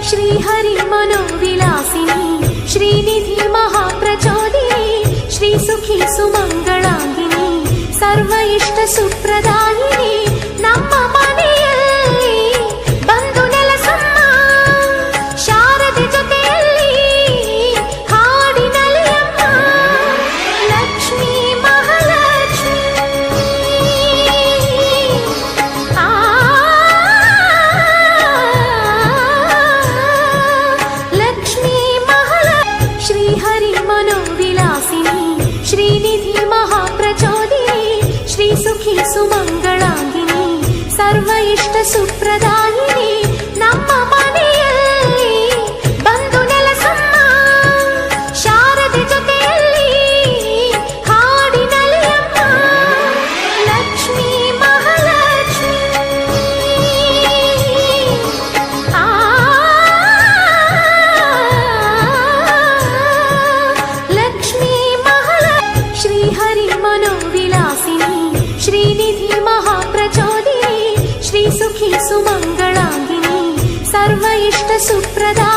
श्रीहरि मनोविलासिनी श्रीनिधि महाप्रचोदिनी श्रीसुखी सुमंगलांगिनी सर्व इष्ट सुप्रदायिनी ನಮ್ಮ ಮನೆಯಲ್ಲಿ ಬಂದು ನೆಲೆಸಮ್ಮ ಶಾರದೆ ಜೊತೆಯಲ್ಲಿ ಹಾಡಿನಲ್ಲಿ ಅಮ್ಮ ಲಕ್ಷ್ಮೀ ಮಹಾಲಕ್ಷ್ಮಿ ಲಕ್ಷ್ಮೀ ಮಹಾಲಕ್ಷ್ಮಿ ಶ್ರೀಹರಿ मनोविलासिनी श्रीनिधि महाप्रचोदिनी श्रीसुखी सुमंगलांगिनी सर्व इष्ट सुप्रदायिनी ನಮ್ಮ ಮನೆಯಲ್ಲಿ ಬಂದು ನೆಲೆಸಮ್ಮ ಶಾರದೆ ಜೊತೆಯಲ್ಲಿ ಹಾಡಿನಲ್ಲಿ ಅಮ್ಮ ಲಕ್ಷ್ಮೀ ಮಹಾಲಕ್ಷ್ಮಿ ಲಕ್ಷ್ಮೀ ಮಹಾಲಕ್ಷ್ಮಿ ಶ್ರೀಹರಿ मनोविलासिनी श्रीनिधि महाप्रचोदिनी श्रीसुखी सुमंगलांगिनी सर्व इष्ट सुप्रदा